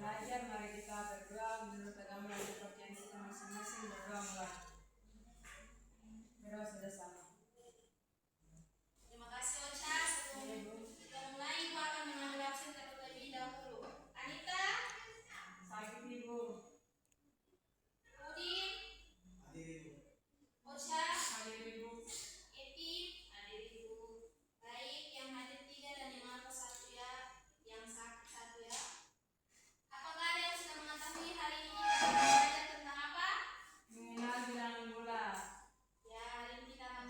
belajar, mari kita berdoa menurut agama dan kepercayaan kita masing-masing. Berdoa mulai. Berdoa sudah sama. Terima kasih Ocha. Sebelum kita mulai, Ibu akan mengambil absen terlebih dahulu. Anita, Sakit Ibu. Udin, Hadir Ibu. Ocha, Hadir Ibu. Epi, hadir Ibu. Baik, yang hadir 3 dan yang alfa 1 ya, yang sakit 1 ya. Apakah ada yang sudah mengetahui hari ini kita akan belajar tentang apa? Mengenal bilangan bulat. Ya, hari ini kita akan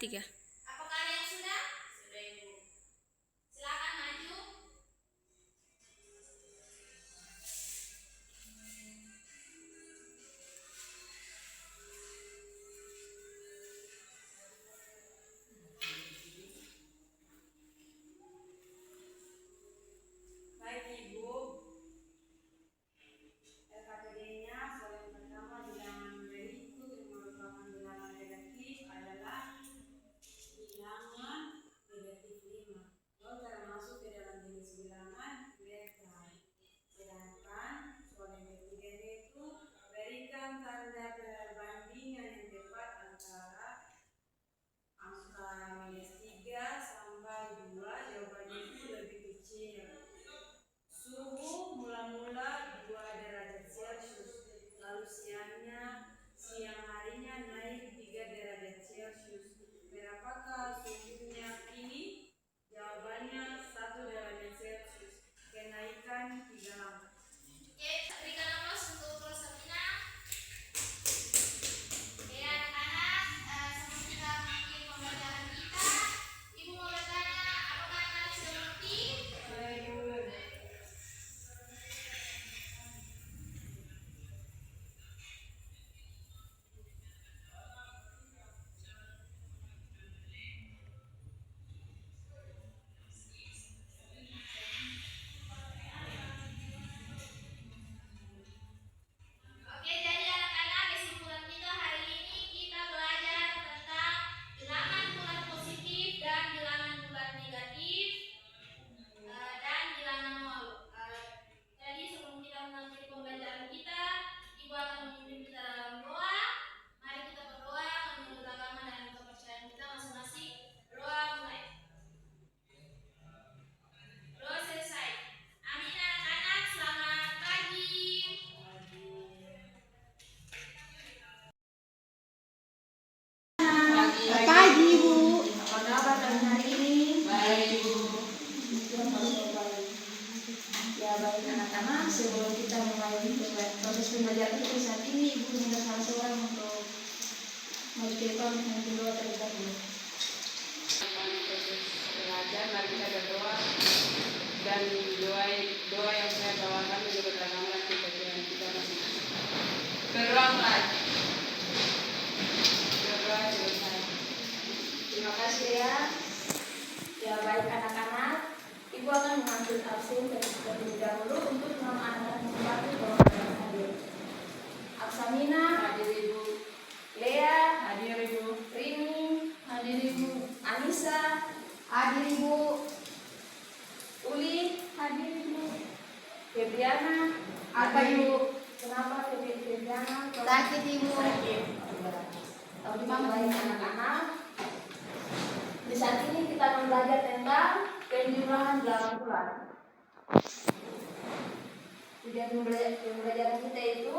3. Apakah ada yang sudah? Sudah, Ibu. Silakan maju. Baik Ibu, LKPD-nya soal yang pertama bilangan berikut yang merupakan bilangan negatif adalah bilangan negatif 5. Lalu cara masuk ke dalam jenis bilangan berikan. Sedangkan soal yang ketiga itu berikan tanda perbandingan yang tepat antara angka -3 sampai 2. Jawabannya itu lebih kecil. Suhu mula-mula 2 derajat Celcius, lalu siang harinya naik 3 derajat Celcius. Berapakah suhunya kini? Jawabannya 1 derajat Celcius. Kenaikan 3 langkah. Oke, berikan aplaus untuk Rosamina. Oke, anak-anak, sebelum kita mengakhiri pembelajaran kita, Ibu mau bertanya, apakah anak-anak sudah mengerti? Oke, jadi anak-anak, kesimpulan kita hari ini kita belajar tentang bilangan bulat positif dan bilangan bulat negatif dan bilangan nol. Jadi sebelum kita mengakhiri pembelajaran kita, Ibu akan memimpin kita dalam doa. Mari kita berdoa menurut agama dan kepercayaan kita masing-masing. Doa mulai. Doa selesai. Amin anak-anak, selamat pagi. Pagi Ibu. Apa kabar hari ini? Baik Ibu. Ya baik anak-anak, sebelum kita mulai proses pembelajaran kita saat ini, Ibu minta salah seorang untuk maju ke depan untuk doa terlebih dahulu. Proses belajar, mari kita berdoa dan doa yang saya bawakan menurut agama dan kepercayaan kita masing-masing. Berdoa mulai. Berdoa selesai. Terima kasih ya. Ya baik anak-anak, Ibu akan mengambil absen terlebih dahulu untuk nama anak-anak yang baru yang hadir. Aksamina, Hadir Ibu. Lea, Hadir Ibu. Rini, hadir Ibu. Anissa, hadir Ibu. Uli, hadir Ibu. Febriana, apa Ibu? Kenapa Febriana? Sakit, Ibu. Sakit. Tapi baik anak-anak. Di saat ini kita akan belajar tentang penjumlahan bilangan bulat. Tujuan pembelajaran kita itu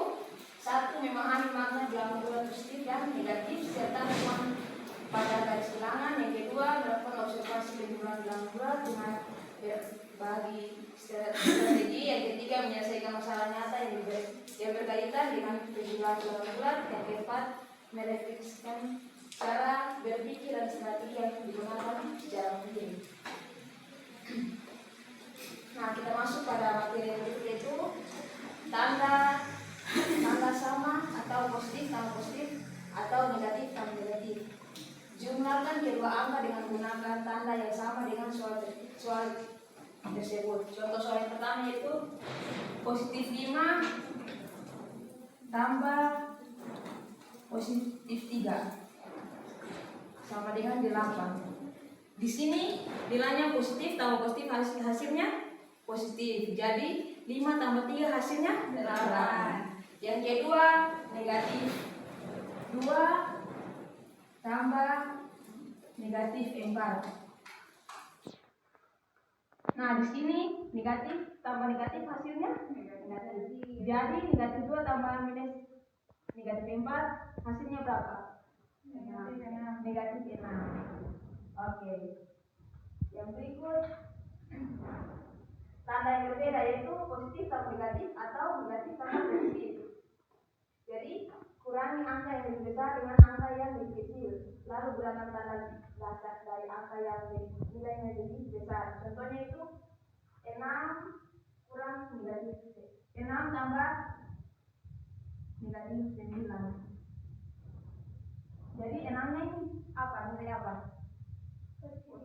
satu, memahami makna bilangan bulat positif dan negatif serta memahami pada garis bilangan. Yang kedua, melakukan observasi penjumlahan bilangan bulat dengan berbagi strategi. Yang ketiga, menyelesaikan masalah nyata yang berkaitan dengan penjumlahan bilangan bulat. Yang keempat, merefleksikan cara berpikir dan strategi yang digunakan secara mandiri. Nah, kita masuk pada materi yang berikut yaitu tanda sama atau positif tanda positif atau negatif tanda negatif. Jumlahkan kedua angka dengan menggunakan tanda yang sama dengan soal tersebut. Contoh soal yang pertama yaitu positif 5 tambah positif 3 sama dengan 8. Di sini nilainya positif tambah positif hasilnya positif. Jadi 5 tambah 3 hasilnya 8. Yang kedua negatif 2 tambah negatif 4. Nah, di sini negatif tambah negatif hasilnya negatif. Jadi negatif 2 tambah minus negatif 4 hasilnya berapa? Negatif 6. Oke. Yang berikut tanda yang berbeda yaitu positif tambah negatif atau negatif tambah positif. Jadi kurangi angka yang lebih besar dengan angka yang lebih kecil. lalu gunakan tanda dasar dari angka yang nilainya jadi besar. Contohnya itu 6 kurang negatif 6 tambah negatif 9. Jadi 6-nya ini apa? Nilai apa?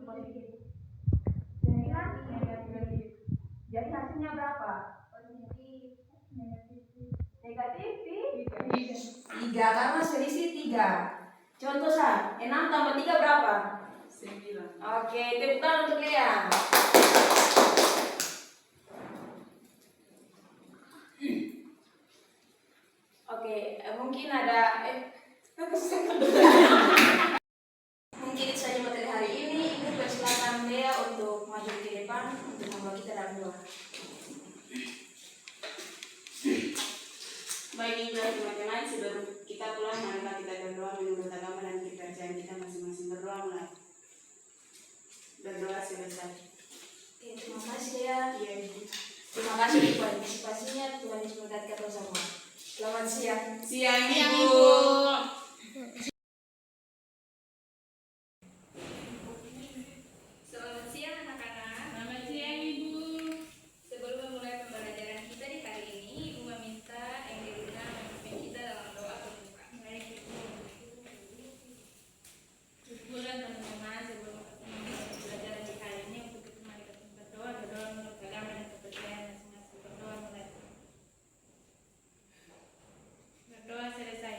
Positif. 9 negatif. Jadi hasilnya berapa? Positif. Negatif 3 karena selisih 3. Contoh sah, 6 tambah 3 berapa? 9. Oke, tepuk tangan untuk Lea. Oke, mungkin ada mungkin itu saja materi hari ini. Ibu persilakan Lea untuk maju ke depan untuk membawa kita dalam doa. Baik Ibu dan teman-teman, sebelum kita pulang, marilah kita berdoa menurut agama dan kepercayaan kita masing-masing. Berdoa mulai. Berdoa selesai. Oke, terima kasih ya. Iya Ibu. Terima kasih untuk partisipasinya. Tuhan Yesus memberkati kita semua. Selamat siang. Siang Ibu. Selamat siang anak-anak. Selamat siang Ibu. Sebelum memulai pembelajaran kita di hari ini, Ibu meminta Angelina memimpin kita dalam doa pembuka. Syukuran teman-teman, sebelum memulai pembelajaran di hari ini, untuk kita mari kita berdoa menurut agama dan kepercayaan masing-masing. Berdoa mulai. Berdoa selesai.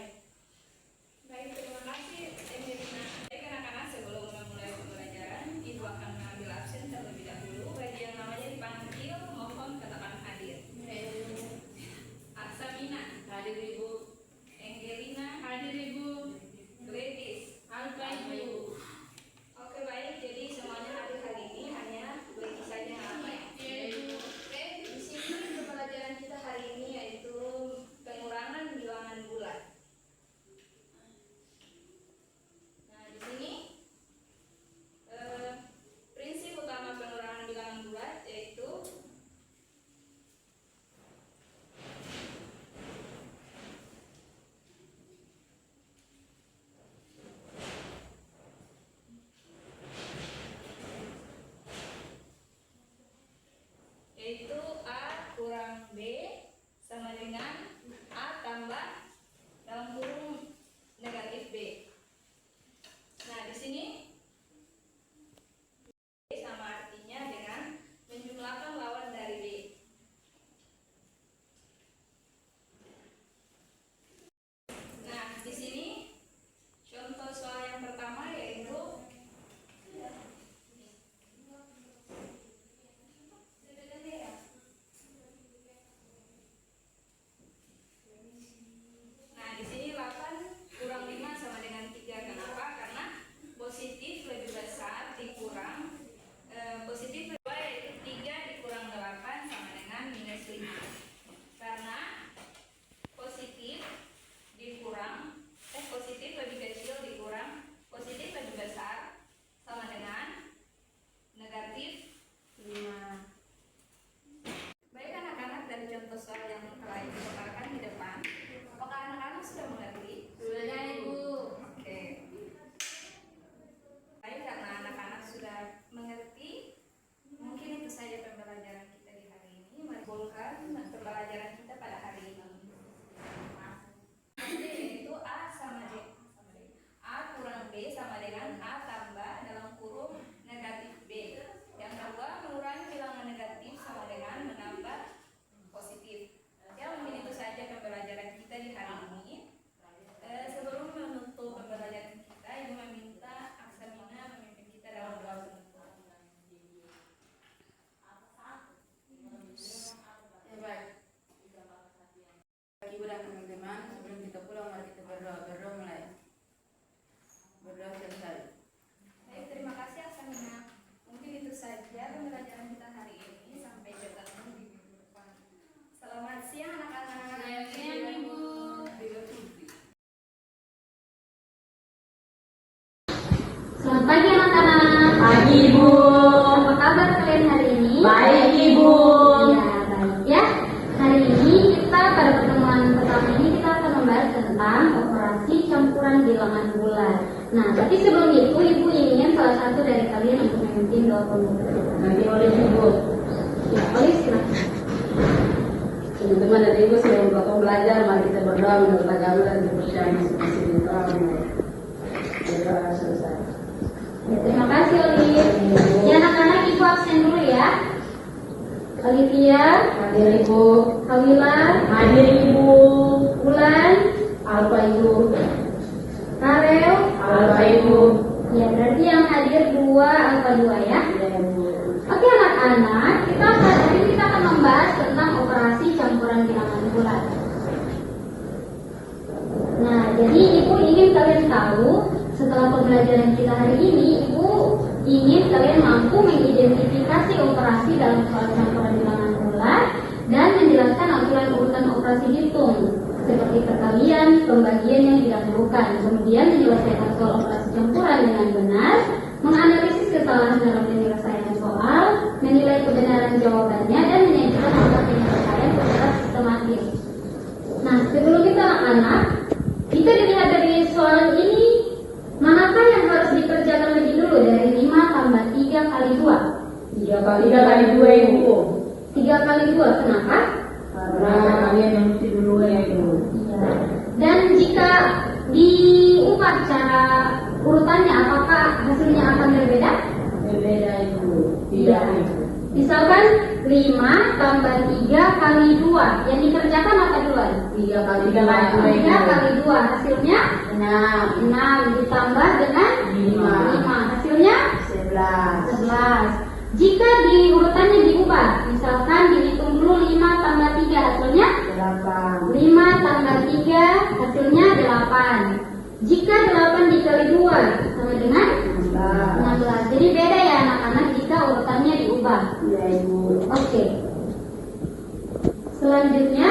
Nah, tapi sebelum itu Ibu ingin salah satu dari kalian untuk memimpin doa pembuka. Nanti oleh Ibu. Ya, oleh silakan. Teman-teman dan Ibu sebelum Bapak belajar, mari kita berdoa menurut agama dan dipercaya masing-masing di dalam. Berdoa selesai. Ya, terima kasih Oli. Ya anak-anak Ibu absen dulu ya. Olivia, Hadir Ibu. Kawila, Hadir Ibu. Bulan, Alfa Ibu. Karel. Alfa Ibu. Ya, berarti yang hadir 2 angka 2 ya. Ya Ibu. Oke anak-anak, hari ini kita akan membahas tentang operasi campuran bilangan bulat. Nah, jadi Ibu ingin kalian tahu setelah pembelajaran kita hari ini, Ibu ingin kalian mampu mengidentifikasi operasi dalam soal campuran bilangan bulat dan menjelaskan aturan urutan operasi hitung seperti perkalian, pembagian yang didahulukan, kemudian menyelesaikan soal operasi campuran dengan benar, menganalisis kesalahan dalam penyelesaian soal, menilai kebenaran jawabannya, dan menyajikan angka penyelesaian secara sistematis. Nah, sebelum kita anak-anak, kita dilihat dari soal ini, manakah yang harus dikerjakan lebih dulu dari 5 tambah 3 kali 2? 3 kali 2 Ibu. 3 kali 2, kenapa? Karena kalian yang mesti dulu ya Ibu. Iya. Dan jika diubah cara urutannya, apakah hasilnya akan berbeda? Berbeda Ibu. Iya. Tidak Ibu. Misalkan 5 tambah 3 kali 2, yang dikerjakan apa duluan? 3 kali 2. 3 kali 2, hasilnya 6. 6 ditambah dengan 5, hasilnya 11. Jika urutannya diubah, misalkan dihitung dulu 5 tambah 3, hasilnya 8. 5 tambah 3, hasilnya 8. Jika 8 dikali 2 sama dengan 16. Jadi beda ya anak-anak jika urutannya diubah. Ya Ibu. Oke. Selanjutnya,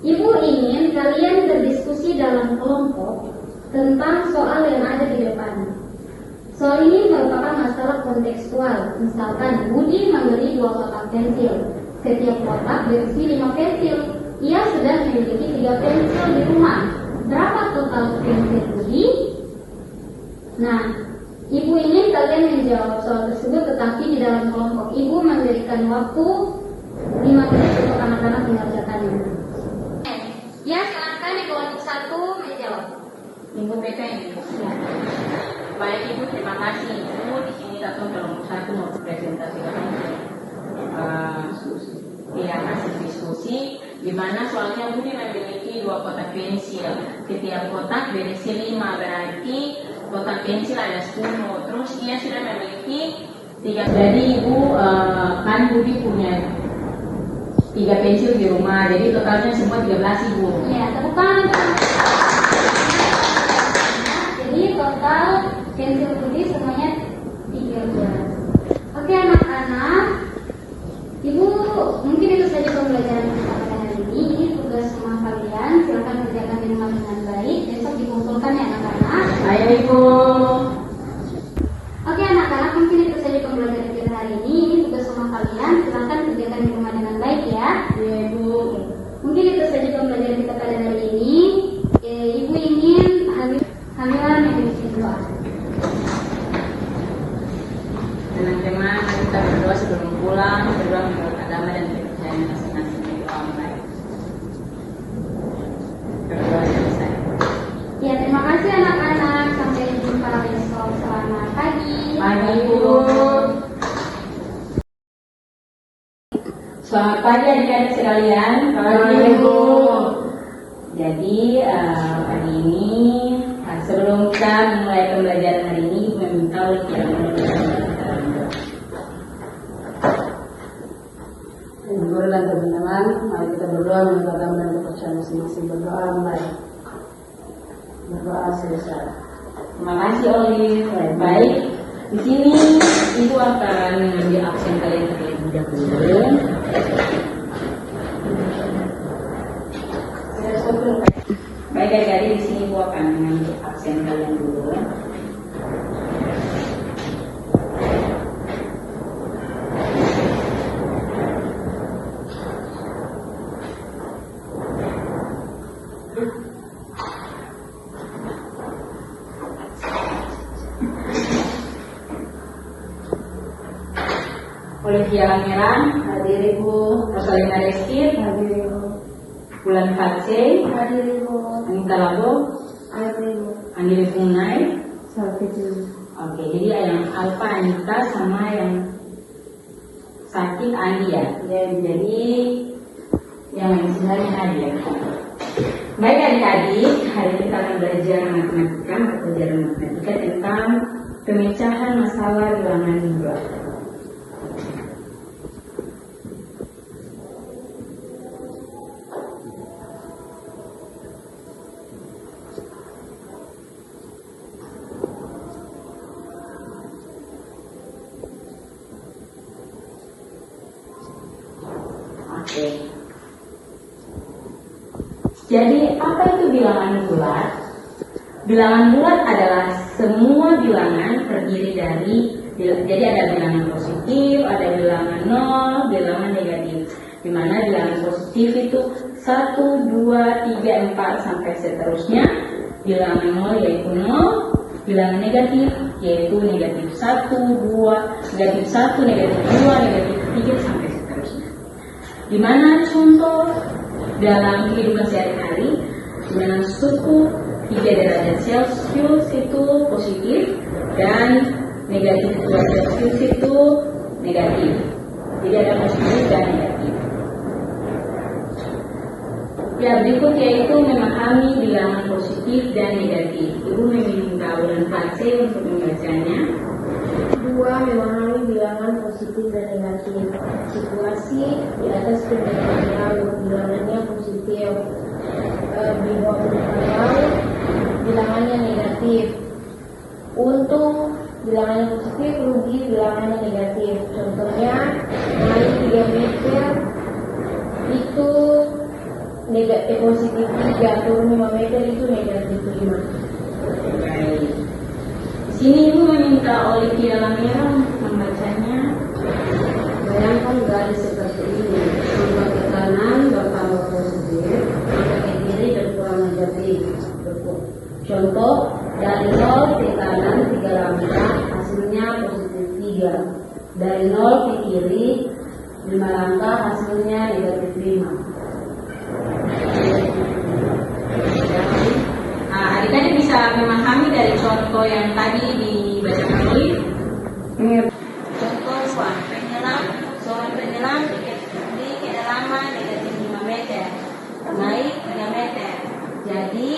Ibu ingin kalian berdiskusi dalam kelompok tentang soal yang ada di depan. Soal ini merupakan masalah kontekstual. Misalkan Budi membeli 2 kotak pensil. Setiap kotak berisi 5 pensil. Ia sudah memiliki 3 pensil di rumah. Berapa total pensil Budi? Nah, Ibu ingin kalian menjawab soal tersebut, tetapi di dalam kelompok Ibu memberikan waktu 5 menit untuk anak-anak mengerjakannya. Ya, silakan di kelompok 1 menjawab. Ibu PK ini. Baik Ibu, terima kasih Ibu. Di sini satu kelompok 1 mau presentasikan hasil diskusi di mana soalnya Budi memiliki 2 kotak pensil. Setiap kotak berisi 5, berarti kotak pensil ada 10. Terus dia sudah memiliki 3. Jadi Ibu kan Budi punya 3 pensil di rumah. Jadi totalnya semua 13 Ibu. Ya, tepuk tangan. Jadi total pensil Budi semuanya 13. Oke anak-anak, Ibu mungkin itu saja pembelajaran kita pada hari ini. Ini tugas semua kalian, silakan kerjakan di rumah dengan baik. Besok dikumpulkan ya anak-anak. Ayo Ibu. Oke anak-anak, mungkin itu saja pembelajaran kita hari ini. Ini tugas semua kalian, silakan kerjakan di rumah dengan baik ya. Iya Ibu. Mungkin itu saja pembelajaran kita pada hari ini. Ibu ingin hamilan yang diisi doa. Teman-teman, kita berdoa sebelum pulang, berdoa menurut agama dan kepercayaan masing-masing. Doa mulai. Berdoa selesai. Ya, terima kasih anak-anak. Sampai jumpa besok. Selamat pagi. Pagi Ibu. Selamat pagi adik-adik sekalian. Pagi, Ibu. Jadi pagi ini sebelum kita memulai pembelajaran hari ini, Ibu meminta oleh guru dan teman-teman, mari kita berdoa menurut agama dan kepercayaan masing-masing. Berdoa mulai. Berdoa selesai. Terima kasih Oli. Baik. Di sini Ibu akan mengambil absen kalian terlebih dahulu. Baik adik-adik, di sini Ibu akan mengambil absen kalian dulu. Olivia Lameran, Hadir Ibu. Rosalina Reskir, Hadir Ibu. Bulan Fatse, Hadir Ibu. Anita Labo, Hadir Ibu. Andile Punai. Sampai jumpa. Oke, jadi yang Alfa Anita sama yang sakit Andi ya. Jadi yang sebenarnya Andi ya. Baik adik-adik, hari ini kita akan belajar matematika, mata pelajaran matematika tentang pemecahan masalah bilangan bulat. Oke. Jadi apa itu bilangan bulat? Bilangan bulat adalah semua bilangan terdiri dari, jadi ada bilangan positif, ada bilangan nol, bilangan negatif. Di mana bilangan positif itu 1, 2, 3, 4 sampai seterusnya. Bilangan nol yaitu 0, bilangan negatif yaitu negatif 1, 2, negatif 1, negatif 2, negatif 3 sampai seterusnya. Di mana contoh dalam kehidupan sehari-hari, di mana suhu 3 derajat Celcius itu positif dan negatif 2 Celcius itu negatif. Jadi ada positif dan negatif. Ya, berikut yaitu memahami bilangan positif dan negatif. Ibu meminta Bulan Fatse untuk membacanya. 2. Memahami bilangan positif dan negatif. Situasi di atas penjelasan untuk bilangannya positif, di bawah penjelasan bilangannya negatif. Untung bilangannya positif, rugi bilangannya negatif. Contohnya naik 3 meter itu negatif positif 3, turun 5 meter itu negatif 5. Baik. Di sini Ibu meminta Olivia Lamera membacanya. Bayangkan garis seperti ini, angka ke kanan bertambah positif, angka ke kiri berkurang negatif. Contoh, dari 0 ke kanan 3 langkah, hasilnya positif 3. Dari 0 ke kiri 5 langkah, hasilnya negatif 5. Adik-adik bisa memahami dari contoh yang tadi dibacakan oleh contoh seorang penyelam di kedalaman negatif 5 meter, naik 3 meter. Jadi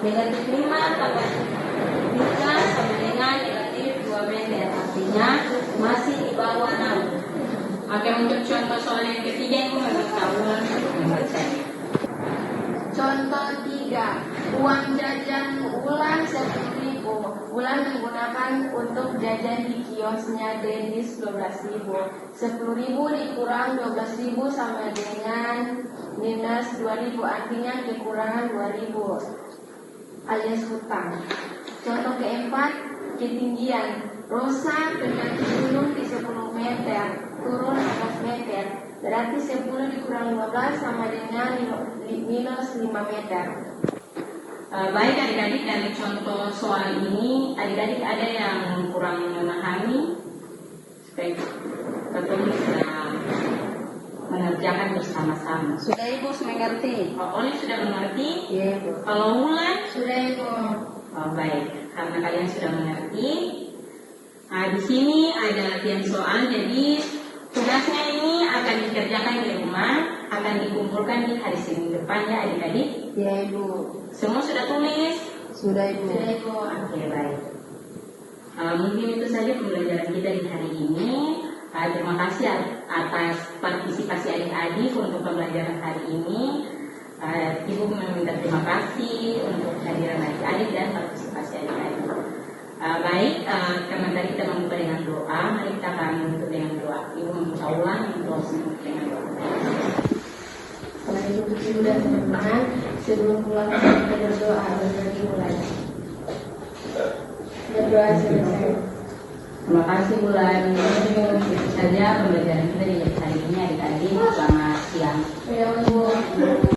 negatif 5 tambah 3 sama dengan negatif 2 meter, artinya masih di bawah 6. Oke, untuk contoh soal yang ketiga Ibu meminta Bulan untuk membacanya. Contoh 3. Uang jajan Wulan 10.000. Wulan menggunakan untuk jajan di kiosnya Dennis 12.000. 10.000 dikurang 12.000 sama dengan minus 2.000, artinya kekurangan 2.000 alias hutang. Contoh keempat, ketinggian. Rosa mendaki gunung di 10 meter, turun 14 meter. Berarti 10 dikurang 15 sama dengan minus 5 meter. Baik adik-adik, dari contoh soal ini adik-adik ada yang kurang memahami, supaya kita bisa mengerjakan bersama-sama. Sudah Ibu mengerti? Oleh sudah mengerti? Iya Ibu. Kalau Wulan? Sudah Ibu. Baik, karena kalian sudah mengerti. Nah, di sini ada latihan soal, jadi tugasnya ini akan dikerjakan di rumah, akan dikumpulkan di hari Senin depan ya adik-adik. Iya Ibu. Semua sudah tulis? Sudah Ibu. Sudah Ibu. Oke, baik. Mungkin itu saja pembelajaran kita di hari ini. Terima kasih atas partisipasi adik-adik untuk pembelajaran hari ini. Ibu meminta terima kasih untuk kehadiran adik-adik dan partisipasi adik-adik. Baik, karena tadi kita membuka dengan doa, mari kita akan menutup dengan doa. Ibu membuka ulang untuk dengan doa. Selain itu sudah teman-teman, sebelum pulang kita berdoa dan dimulai. Berdoa selesai. Terima kasih Bulan. Itu saja pembelajaran kita di hari ini adik-adik. Selamat siang. Ya Allah.